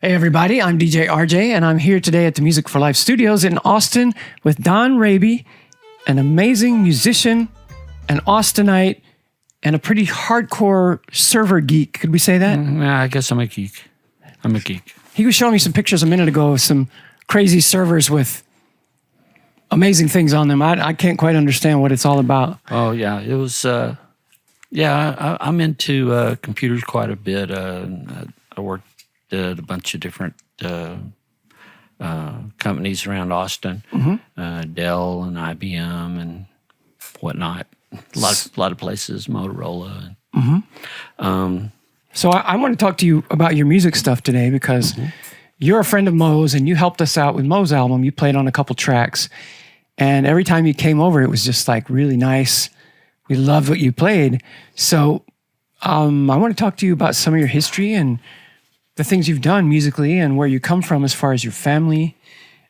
Hey everybody, I'm DJ RJ and I'm here today at the Music for Life studios in Austin with Don Raby, an amazing musician, an Austinite, and a pretty hardcore server geek. Could we say that? Yeah, I guess I'm a geek. He was showing me some pictures a minute ago of some crazy servers with amazing things on them. I can't quite understand what it's all about. Oh, yeah. It was, I'm into computers quite a bit. I worked at a bunch of different companies around Austin, Dell and IBM and whatnot. A lot of places, Motorola. So I want to talk to you about your music stuff today because you're a friend of Mo's and you helped us out with Mo's album. You played on a couple tracks. And every time you came over, it was just like really nice. We loved what you played. So I want to talk to you about some of your history and the things you've done musically and where you come from as far as your family.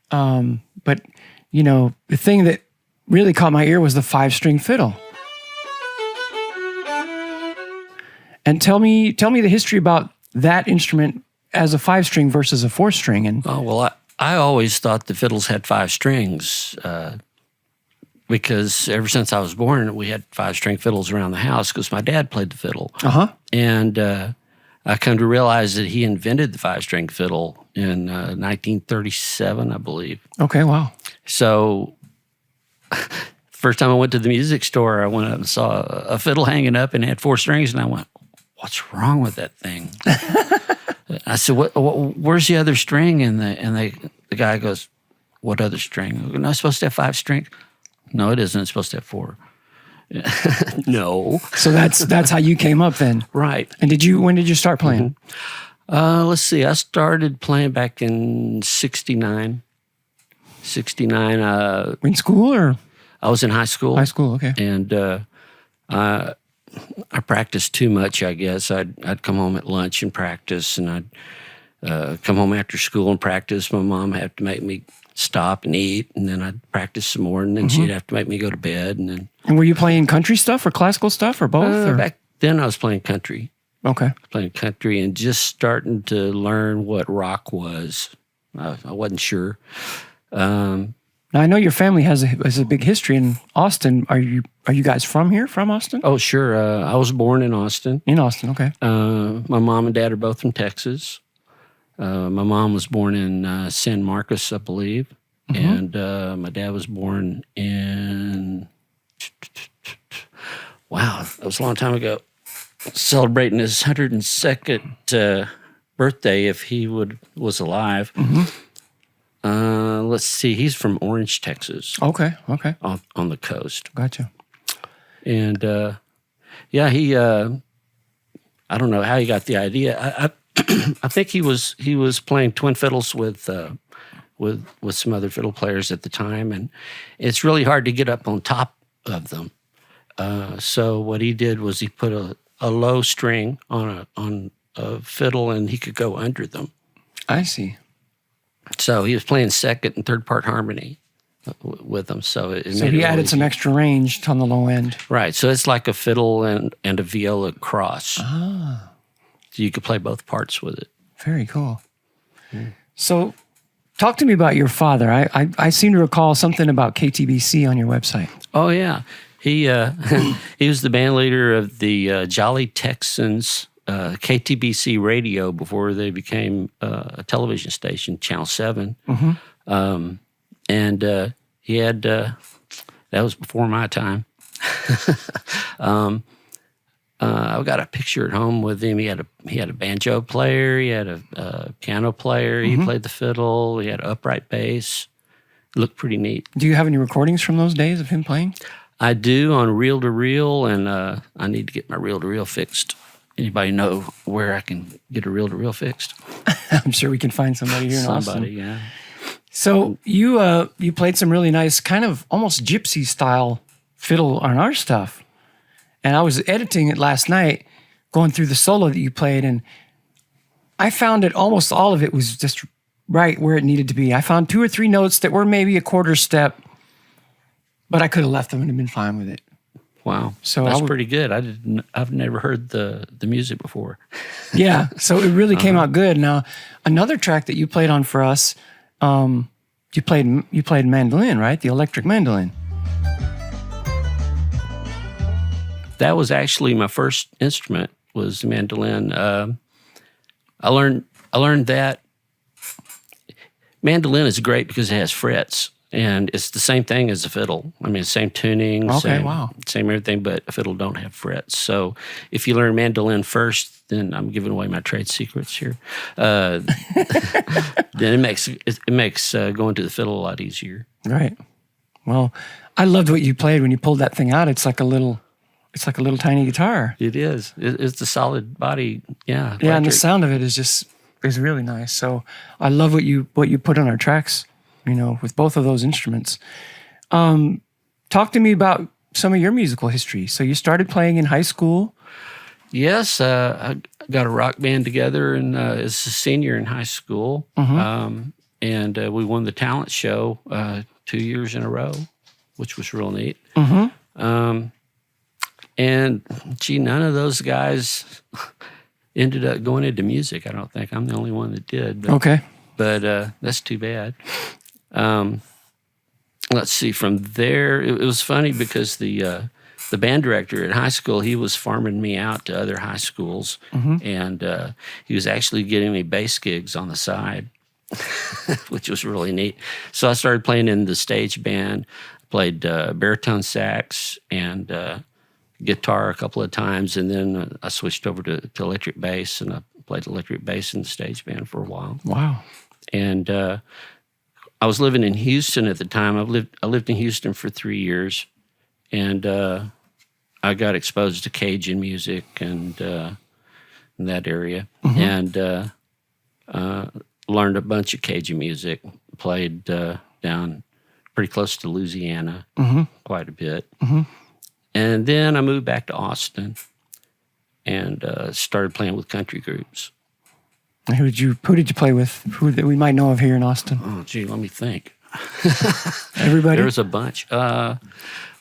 But, you know, the thing that really caught my ear was the 5-string fiddle. And tell me the history about that instrument as a 5-string versus a 4-string. And I always thought the fiddles had 5 strings because ever since I was born, we had 5-string fiddles around the house because my dad played the fiddle. And I come to realize that he invented the 5-string fiddle in 1937, I believe. Okay, wow. So first time I went to the music store, I went up and saw a fiddle hanging up and it had 4 strings, and I went, "What's wrong with that thing?" I said, "Where's the other string?" And the guy goes, "What other string?" I go, "No, it's supposed to have 5 strings." "No, it isn't. It's supposed to have 4. No. So that's how you came up then, Right. And when did you start playing? Let's see. I started playing back in '69. In school or? I was in high school. High school, okay. And I practiced too much, I guess. I'd come home at lunch and practice, and I'd come home after school and practice. My mom had to make me stop and eat, and then I'd practice some more, and then she'd have to make me go to bed. And were you playing country stuff or classical stuff or both? Or? Back then I was playing country. Okay. Playing country and just starting to learn what rock was. I wasn't sure. Now I know your family has a big history in Austin. Are you guys from here, from Austin? Oh, sure. I was born in Austin. In Austin, okay. My mom and dad are both from Texas. My mom was born in San Marcos, I believe, and my dad was born in, wow, that was a long time ago, celebrating his 102nd birthday if he was alive. Let's see, he's from Orange, Texas. Okay. On the coast. Gotcha. And he, I don't know how he got the idea. I think he was playing twin fiddles with some other fiddle players at the time, and it's really hard to get up on top of them. So what he did was he put a low string on a fiddle, and he could go under them. I see. So he was playing second and third part harmony with them. So he added some extra range on the low end. Right. So it's like a fiddle and a viola cross. Ah. So you could play both parts with it. Very cool. So talk to me about your father. I seem to recall something about KTBC on your website. Oh, yeah. He he was the band leader of the Jolly Texans KTBC radio before they became a television station, Channel 7. And he had, that was before my time. I've got a picture at home with him. He had a banjo player. He had a piano player. He played the fiddle. He had an upright bass. It looked pretty neat. Do you have any recordings from those days of him playing? I do on reel-to-reel, and I need to get my reel-to-reel fixed. Anybody know where I can get a reel-to-reel fixed? I'm sure we can find somebody here in Austin. Somebody, yeah. So you played some really nice, kind of almost gypsy style fiddle on our stuff. And I was editing it last night, going through the solo that you played, and I found that almost all of it was just right where it needed to be. I found 2 or 3 notes that were maybe a quarter step, but I could have left them and been fine with it. Wow. So That's pretty good. I've never heard the music before. Yeah, so it really came out good. Now, another track that you played on for us, you played mandolin, right? The electric mandolin. That was actually my first instrument, was the mandolin. I learned that mandolin is great because it has frets, and it's the same thing as a fiddle. I mean, same tuning, same everything, but a fiddle don't have frets. So if you learn mandolin first, then I'm giving away my trade secrets here. Then it makes going to the fiddle a lot easier. Right. Well, I loved what you played when you pulled that thing out. It's like a little tiny guitar. It is. It's a solid body. Yeah. Electric. Yeah, and the sound of it is really nice. So I love what you put on our tracks, with both of those instruments. Talk to me about some of your musical history. So you started playing in high school. Yes, I got a rock band together and as a senior in high school, and we won the talent show 2 years in a row, which was real neat. And gee, none of those guys ended up going into music. I don't think I'm the only one that did. But, okay, but that's too bad. Let's see. From there, it was funny because the band director at high school, he was farming me out to other high schools, and he was actually getting me bass gigs on the side, which was really neat. So I started playing in the stage band, played baritone sax and guitar a couple of times, and then I switched over to electric bass, and I played electric bass in the stage band for a while. Wow. And I was living in Houston at the time. I lived in Houston for 3 years, and I got exposed to Cajun music and in that area, and learned a bunch of Cajun music. Played down pretty close to Louisiana quite a bit. And then I moved back to Austin and started playing with country groups. Who did you play with? Who that we might know of here in Austin? Oh, gee, let me think. Everybody? There was a bunch. Well,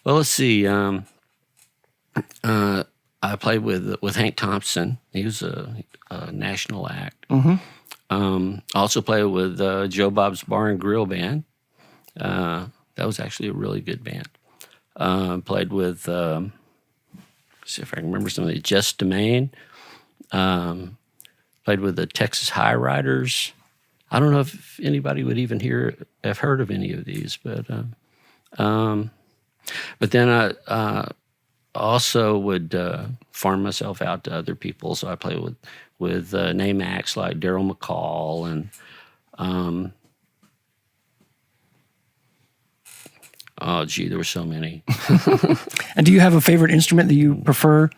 let's see. I played with Hank Thompson. He was a national act. I also played with Joe Bob's Bar and Grill Band. That was actually a really good band. Played with, see if I can remember some of these, Jess Domain. Played with the Texas High Riders. I don't know if anybody would even have heard of any of these, but then I also would farm myself out to other people. So I played with name acts like Daryl McCall and oh, gee, there were so many. And do you have a favorite instrument that you prefer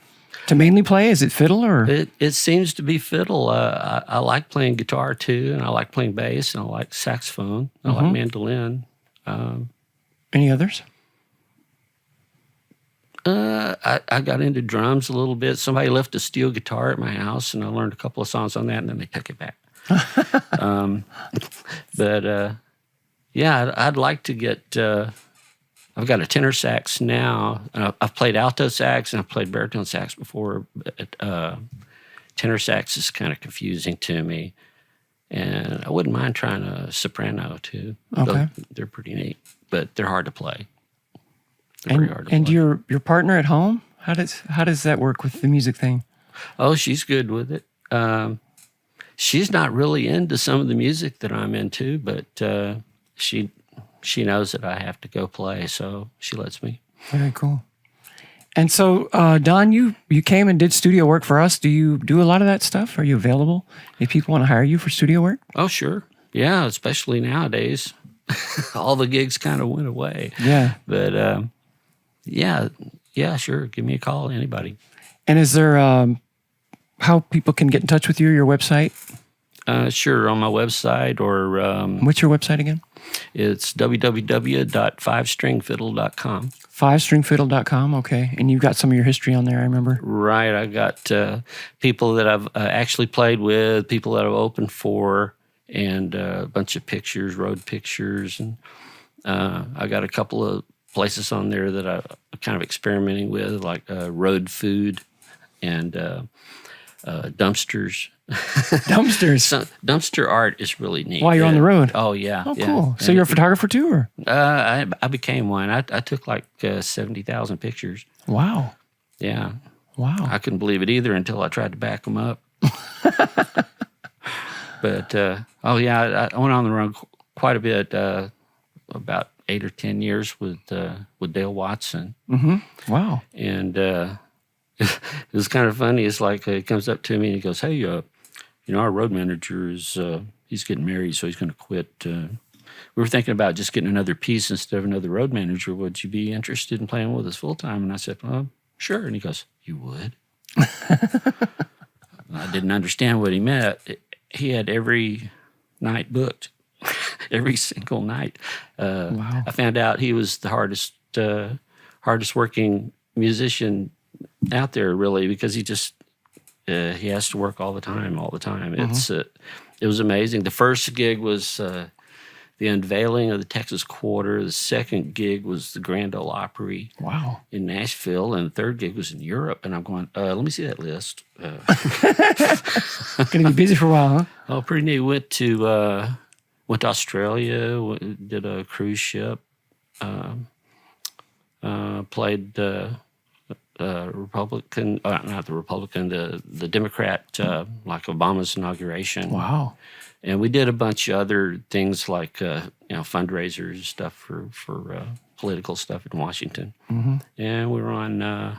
to mainly play? Is it fiddle or? It seems to be fiddle. I like playing guitar too, and I like playing bass, and I like saxophone. I like mandolin. Any others? I got into drums a little bit. Somebody left a steel guitar at my house, and I learned a couple of songs on that, and then they took it back. Yeah, I'd like to get. I've got a tenor sax now. I've played alto sax and I've played baritone sax before. But, tenor sax is kind of confusing to me, and I wouldn't mind trying a soprano too. Okay, they're pretty neat, but they're hard to play. They're very hard to and play. your partner at home, how does that work with the music thing? Oh, she's good with it. She's not really into some of the music that I'm into, but she knows that I have to go play, so she lets me. Very cool. And so, Don, you came and did studio work for us. Do you do a lot of that stuff? Are you available if people want to hire you for studio work? Oh, sure. Yeah, especially nowadays. All the gigs kind of went away. Yeah. But, yeah, sure. Give me a call, anybody. And is there how people can get in touch with you, your website? Sure, on my website or... What's your website again? It's www.fivestringfiddle.com. Fivestringfiddle.com, okay. And you've got some of your history on there, I remember. Right. I got people that I've actually played with, people that I've opened for, and a bunch of pictures, road pictures. And I got a couple of places on there that I'm kind of experimenting with, like road food and dumpsters. Dumpsters. So, dumpster art is really neat. While you're on the road. Oh, yeah. Oh, yeah. cool. So you're a photographer too, or? I became one. I took like 70,000 pictures. Wow. Yeah. Wow. I couldn't believe it either until I tried to back them up. But, oh, yeah, I went on the road quite a bit, about 8 or 10 years with Dale Watson. Mm-hmm. Wow. And it was kind of funny. It's like he comes up to me and he goes, "Hey, our road manager is he's getting married, so he's going to quit. We were thinking about just getting another piece instead of another road manager. Would you be interested in playing with us full time?" And I said, "Well, sure." And he goes, "You would?" I didn't understand what he meant. He had every night booked, every single night. Wow. I found out he was the hardest working musician out there, really, because he just he has to work all the time. Mm-hmm. It was amazing. The first gig was the unveiling of the Texas Quarter. The second gig was the Grand Ole Opry. Wow. In Nashville, and the third gig was in Europe. And I'm going, let me see that list. Going to be busy for a while, huh? Oh, pretty neat. Went to Australia. Did a cruise ship. Played Republican, not the Republican, the Democrat, like Obama's inauguration. Wow. And we did a bunch of other things like fundraisers, stuff for political stuff in Washington. Mm-hmm. And we were on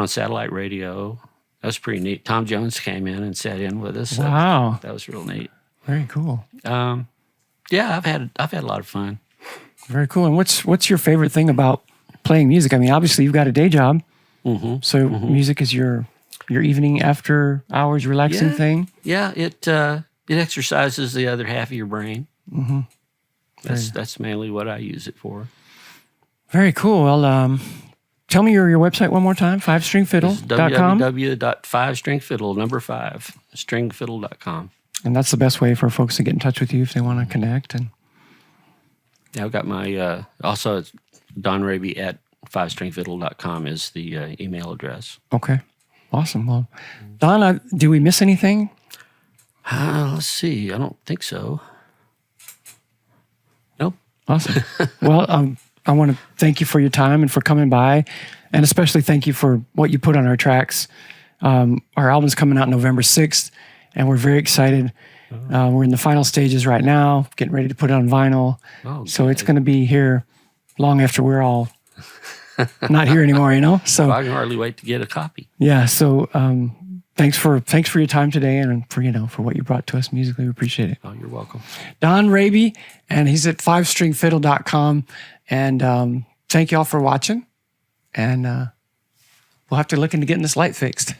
satellite radio. That was pretty neat. Tom Jones came in and sat in with us. Wow. That was real neat. Very cool. Yeah, I've had a lot of fun. Very cool. And what's your favorite thing about playing music? I mean, obviously you've got a day job, so music is your evening after hours relaxing thing. Yeah, it exercises the other half of your brain. Mm-hmm. That's mainly what I use it for. Very cool. Well, tell me your website one more time. 5stringfiddle.com. www.5stringfiddle.com. And that's the best way for folks to get in touch with you if they want to connect. And yeah, I've got my also it's Don Raby at 5stringfiddle.com is the email address. Okay. Awesome. Well, Don, do we miss anything? Let's see. I don't think so. Nope. Awesome. Well, I want to thank you for your time and for coming by, and especially thank you for what you put on our tracks. Our album's coming out November 6th, and we're very excited. We're in the final stages right now, getting ready to put it on vinyl. Oh, so it's going to be here long after we're all not here anymore, So I can hardly wait to get a copy. Yeah. So thanks for your time today, and for what you brought to us musically. We appreciate it. Oh, you're welcome. Don Raby, and he's at 5stringfiddle.com. And thank you all for watching. And we'll have to look into getting this light fixed.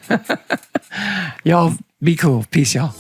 Y'all be cool. Peace, y'all.